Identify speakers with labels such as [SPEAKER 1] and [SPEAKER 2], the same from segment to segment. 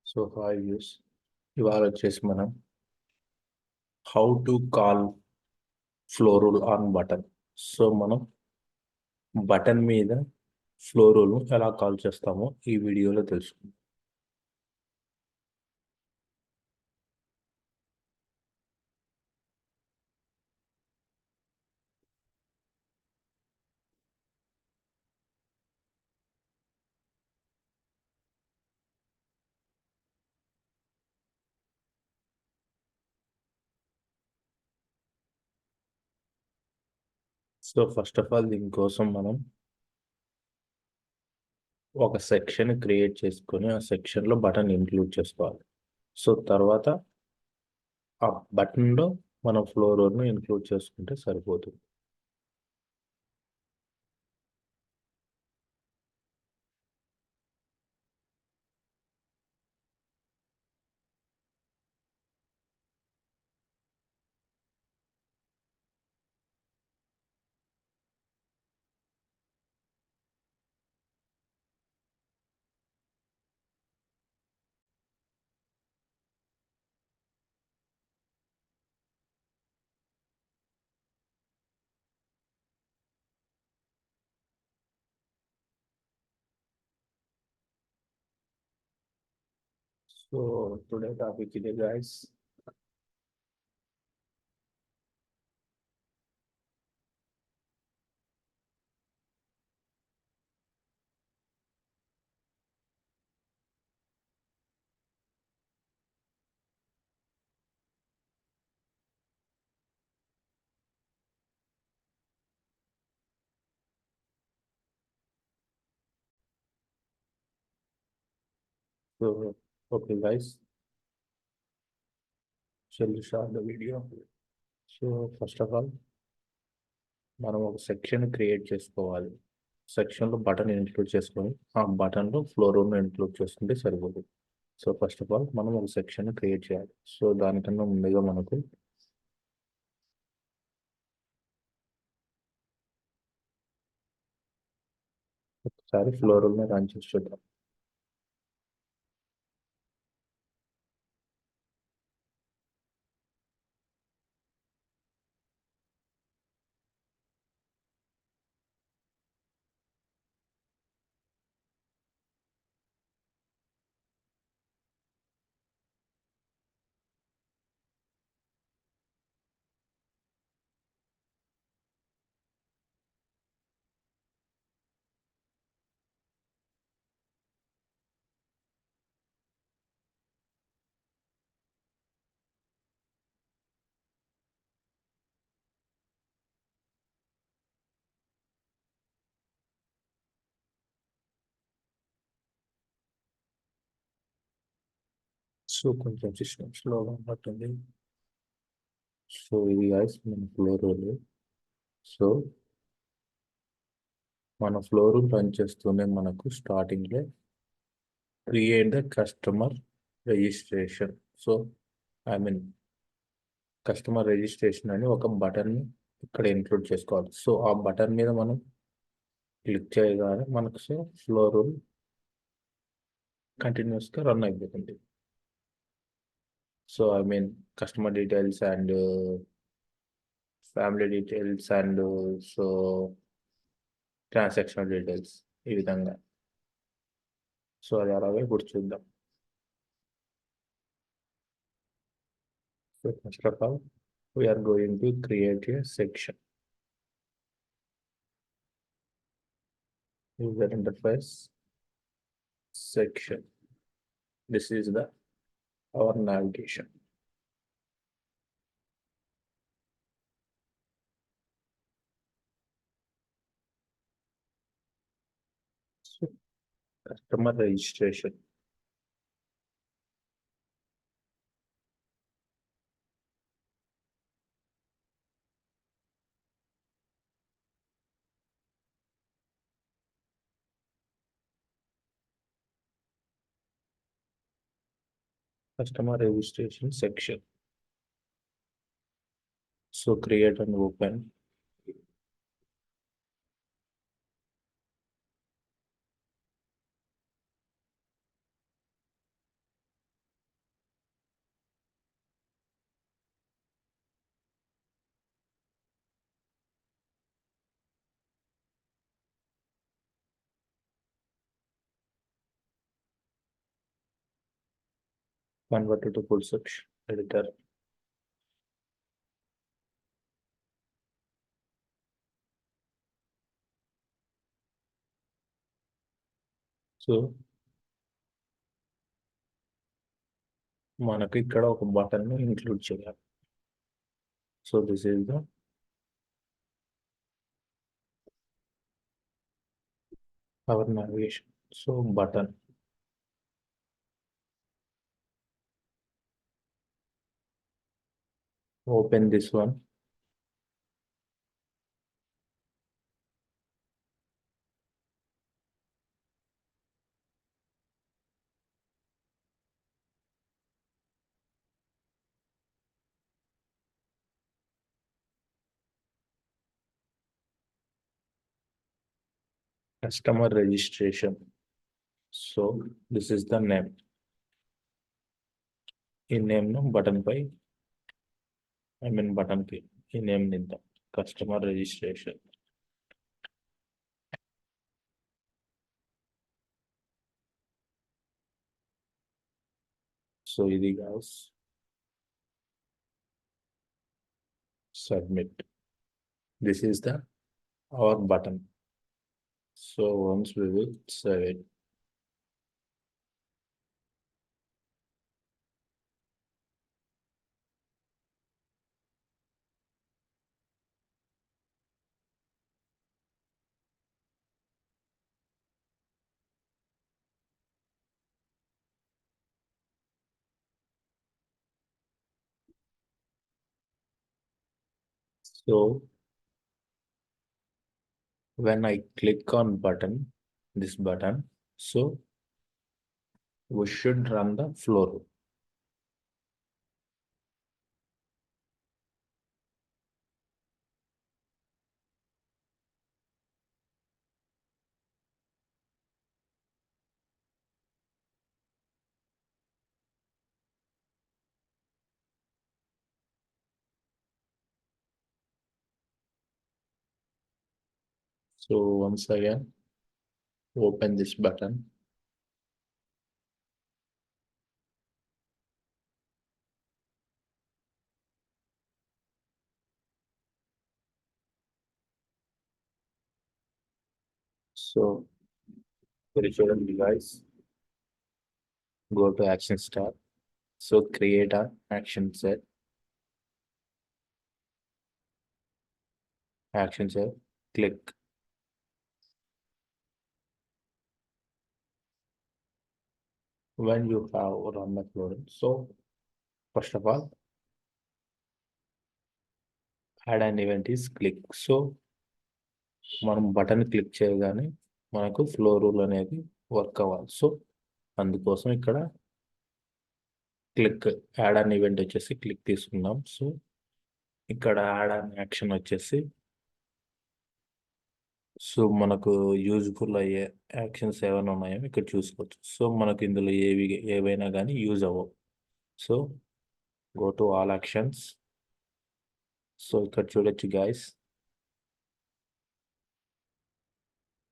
[SPEAKER 1] So hi views ఇవాళ వచ్చేసి మనం how to call flow rule on button. So మనం బటన్ మీద ఫ్లో రూల్ ఎలా కాల్ చేస్తామో ఈ వీడియోలో తెలుసుకుందాం. సో ఫస్ట్ ఆఫ్ ఆల్ దీనికోసం మనం ఒక సెక్షన్ క్రియేట్ చేసుకొని ఆ సెక్షన్లో బటన్ ఇంక్లూడ్ చేసుకోవాలి. సో తర్వాత ఆ బటన్లో మనం ఫ్లో రూల్ను ఇంక్లూడ్ చేసుకుంటే సరిపోతుంది. సో టుడే టాపిక్ ఇదే guys. So okay guys, shall we start the video? So first of all మనం ఒక సెక్షన్ క్రియేట్ చేసుకోవాలి. సెక్షన్లో బటన్ ఇంక్లూడ్ చేసుకొని ఆ బటన్లో ఫ్లో రూల్ను ఇంక్లూడ్ చేసుకుంటే సరిపోతుంది. సో ఫస్ట్ ఆఫ్ ఆల్ మనం ఒక సెక్షన్ క్రియేట్ చేయాలి. సో దానికన్నా ముందుగా మనకు ఒకసారి ఫ్లో రూల్ని రన్ చేసి చూద్దాం. సో కొంచెం సిస్టమ్ స్లోగా పట్టింది. సో ఇది గైస్ మన ఫ్లో రూల్. సో మన ఫ్లో రూల్ రన్ చేస్తూనే మనకు స్టార్టింగ్లో create the customer registration. So I mean customer registration అని ఒక బటన్ ఇక్కడ ఇంక్లూడ్ చేసుకోవాలి. సో ఆ బటన్ మీద మనం క్లిక్ చేయగానే మనకు ఫ్లో రూల్ కంటిన్యూస్గా రన్ అయిపోతుంది. So I mean customer details and family details and so transaction details ఈ విధంగా. సో అది అలాగే ఇప్పుడు చూద్దాం. So first of all we're going to create a section. User interface section. This is the our navigation. So customer registration. Customer registration section. So create and open. convert to full text editor. So మనకి ఇక్కడ ఒక button include చేయాలి. So this is the our navigation. So button, open this one. Customer registration. So this is the name. ఈ name ను button పై button కి ఈ name నిద్దాం, customer registration. So ఇది gas submit. This is the our button. So once we will save it. So when I click on button, this button, so we should run the flow. So once again, open this button. So very చూడండి guys, go to action tab. So create an action set. Action set, click. When you have run the flow. So first of all, add an event is click. So మనం button click చేయగానే మనకు flow rule అనేది work అవ్వాలి. So అందుకోసం ఇక్కడ click add an event వచ్చేసి click తీసుకున్నాం. So ఇక్కడ యాడ్ అన్ యాక్షన్ వచ్చేసి, సో మనకు యూజ్ఫుల్ అయ్యే యాక్షన్స్ ఏమైనా ఉన్నాయో ఇక్కడ చూసుకోవచ్చు. సో మనకు ఇందులో ఏవైనా కానీ యూజ్ అవ్వవు. So go to all actions. So ఇక్కడ చూడొచ్చు guys,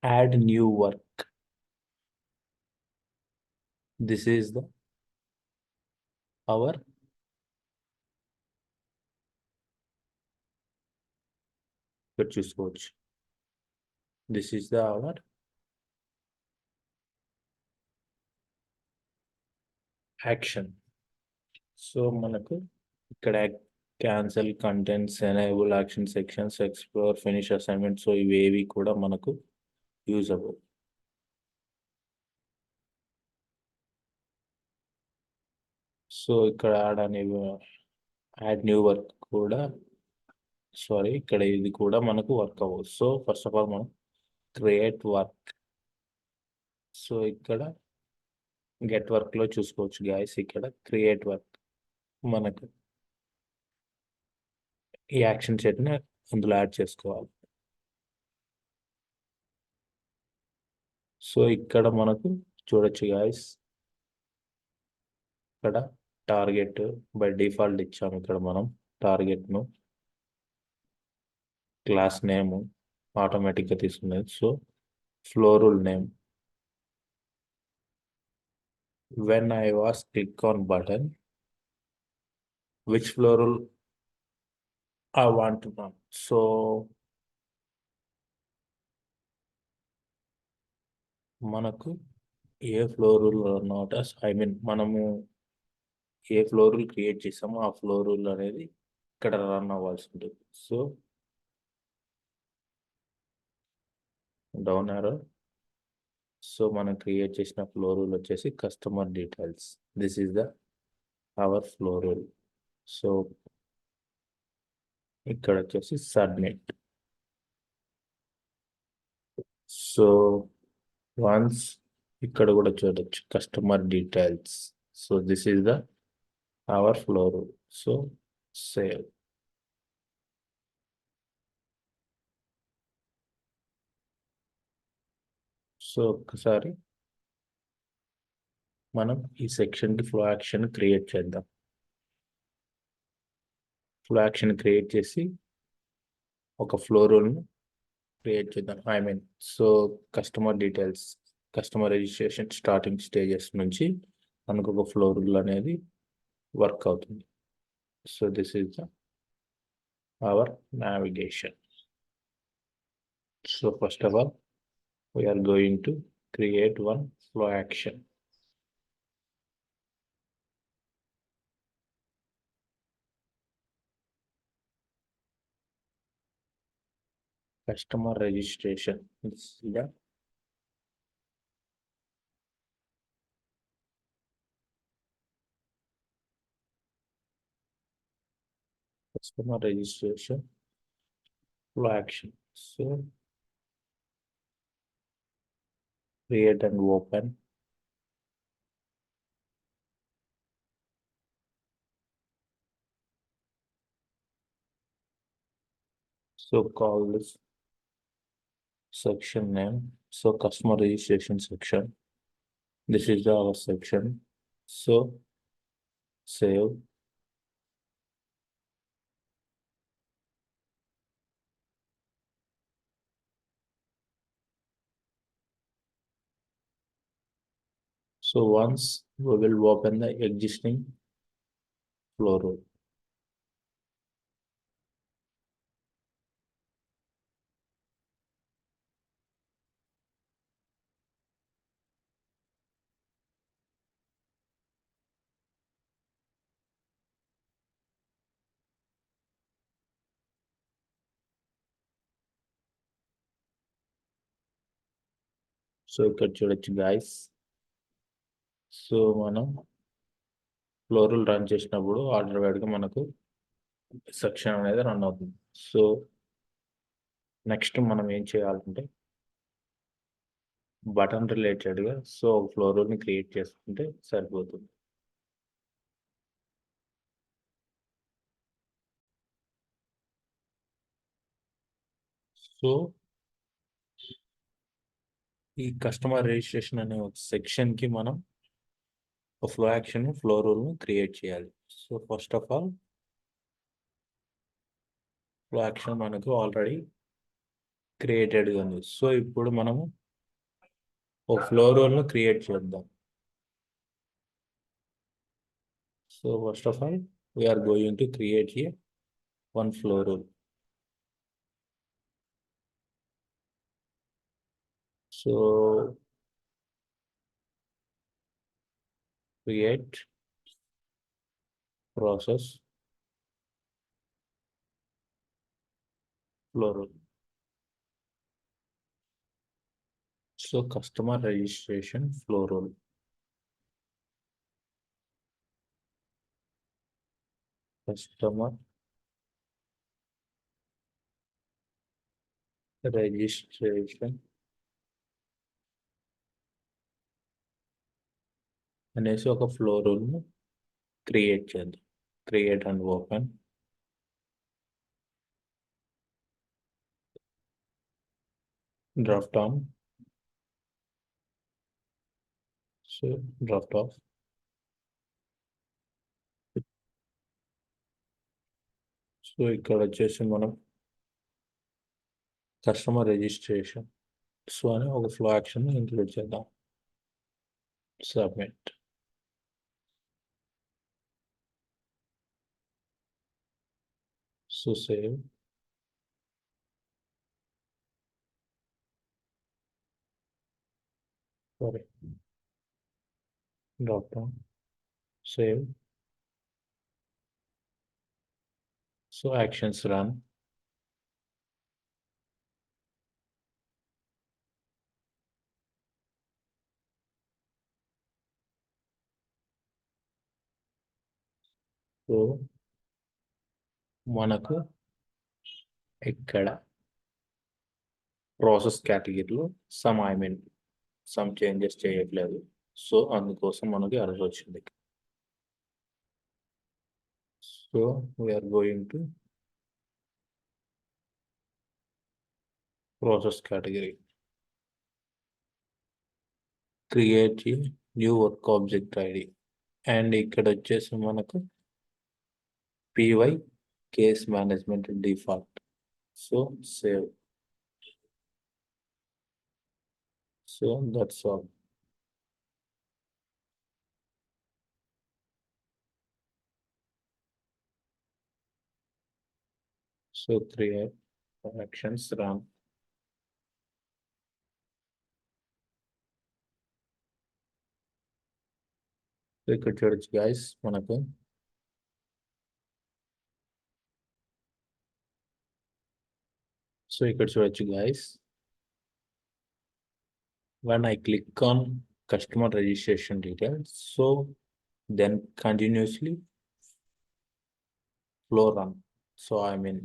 [SPEAKER 1] add new work. This is the our ఇక్కడ చూసుకోవచ్చు. This is the our action. So మనకు ఇక్కడ cancel contents, enable action sections, explore, finish assignment. So ఇవేవి కూడా మనకు యూజ్ అవ్వవు. సో ఇక్కడ యాడ్ న్యూ వర్క్ కూడా, సారీ, ఇక్కడ ఇది కూడా మనకు వర్క్ అవ్వదు. సో ఫస్ట్ ఆఫ్ ఆల్ మనం క్రియేట్ వర్క్. సో ఇక్కడ గెట్ వర్క్ లో చూసుకోవచ్చు గాయస్, ఇక్కడ క్రియేట్ వర్క్ మనకు ఈ యాక్షన్ సెట్ ని అందులో యాడ్ చేసుకోవాలి. సో ఇక్కడ మనకు చూడొచ్చు గాయస్, ఇక్కడ టార్గెట్ బై డిఫాల్ట్ ఇచ్చాము. ఇక్కడ మనం టార్గెట్ ను క్లాస్ నేమ్ ఆటోమేటిక్ గా తీసుకునేది. So flow rule name, when I was click on button, which floral I want to know. So మనకు ఏ ఫ్లోరల్ నోటస్ మనము ఏ ఫ్లోరల్ క్రియేట్ చేసామో ఆ ఫ్లోరల్ అనేది ఇక్కడ రన్ అవ్వాల్సి ఉంటుంది. So down arrow. సో మనం క్రియేట్ చేసిన ఫ్లోరల్ వచ్చేసి customer details. This is the our floral. So ఇక్కడ వచ్చేసి సబ్మిట్. సో వన్స్ ఇక్కడ కూడా చూడొచ్చు customer details. So this is the our floral. So save. So ఒకసారి మనం ఈ సెక్షన్కి ఫ్లో యాక్షన్ క్రియేట్ చేద్దాం. ఫ్లో యాక్షన్ క్రియేట్ చేసి ఒక ఫ్లోరల్ను క్రియేట్ చేద్దాం. So customer details, customer registration starting stages నుంచి మనకు ఒక ఫ్లోరల్ అనేది వర్క్ అవుతుంది. So this is our navigation. So first of all we are going to create one flow action. Customer registration. This is the customer registration flow action. So create and open. So call this section name. So customer registration section. This is our section. So save. So once we will open the existing floral. So ఇక్కడ చూడొచ్చు guys. So మనం floral run చేసినప్పుడు order వైడ్గా మనకు section అనేది run అవుతుంది. So next మనం ఏం చేయాలంటే బటన్ రిలేటెడ్గా సో ఫ్లోరల్ని క్రియేట్ చేసుకుంటే సరిపోతుంది. సో ఈ కస్టమర్ రిజిస్ట్రేషన్ అనే ఒక సెక్షన్కి మనం ఒక ఫ్లో యాక్షన్ ఫ్లోరల్ని క్రియేట్ చేయాలి. So first of all flow action మనకు ఆల్రెడీ క్రియేటెడ్గా ఉంది. సో ఇప్పుడు మనము ఒక ఫ్లోరల్ను క్రియేట్ చేద్దాం. So first of all we're going to create here one floral. So create process floral. So customer registration floral. Customer registration అనేసి ఒక ఫ్లోరల్ను క్రియేట్ చేద్దాం. Create and open. Drop down. So drop of. So ఇక్కడ వచ్చేసి మనం customer registration so అని ఒక flow action include చేద్దాం. Submit. So save. Sorry. Drop down. Save. So actions run. So మనకు ఇక్కడ ప్రాసెస్ కేటగిరీలో సమ్ చేంజెస్ చేయట్లేదు. సో అందుకోసం మనకి ఎర్రర్ వచ్చింది. So we're going to process category, create a new work object ID, and ఇక్కడ వచ్చేసి మనకు PY case management default. So save. So that's all. So create actions run. ఇక్కడ చూడొచ్చు గైస్ మనకు when I click on customer registration details, so then continuously flow run. So I mean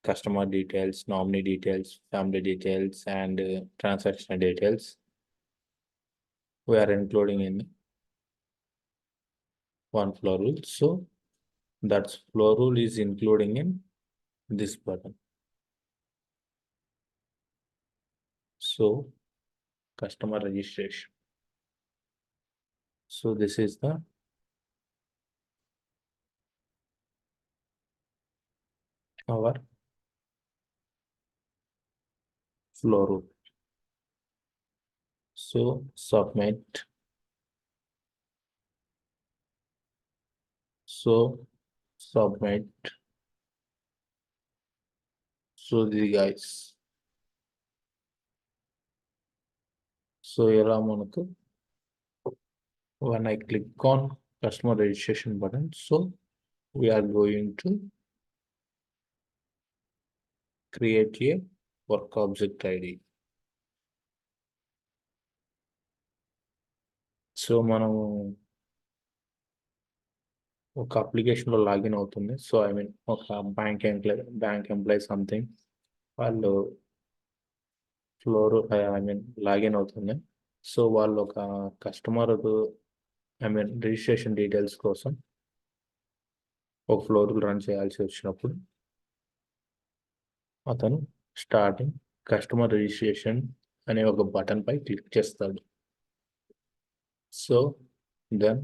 [SPEAKER 1] customer details, nominee details, family details, and transaction details we are including in one flow rule. So that flow rule is including in this button. So customer registration. So this is the our flow rule. So submit. So submit. So the guys. So ఎలా మనకు when I click on customer registration button, so we are going to create a work object ID. So మనము ఒక అప్లికేషన్లో login అవుతుంది. So I mean ఒక bank employee something వాళ్ళు floor I mean login అవుతుంది. So వాళ్ళు ఒక customer I mean registration details కోసం ఒక ఫ్లోర్ రన్ చేయాల్సి వచ్చినప్పుడు అతను స్టార్టింగ్ కస్టమర్ రిజిస్ట్రేషన్ అనే ఒక బటన్ పై క్లిక్ చేస్తాడు. So then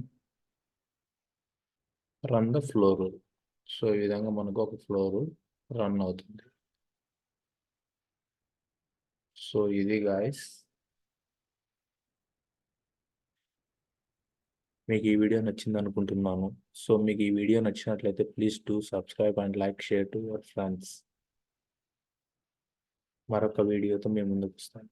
[SPEAKER 1] run the flow rule. So ఈ విధంగా మనకు ఒక ఫ్లో రూల్ రన్ అవుతుంది. సో ఇది గాయస్, మీకు ఈ వీడియో నచ్చింది అనుకుంటున్నాను. సో మీకు ఈ వీడియో నచ్చినట్లయితే please do subscribe and like, share to your friends. మరొక వీడియోతో మేము ముందుకు వస్తాను.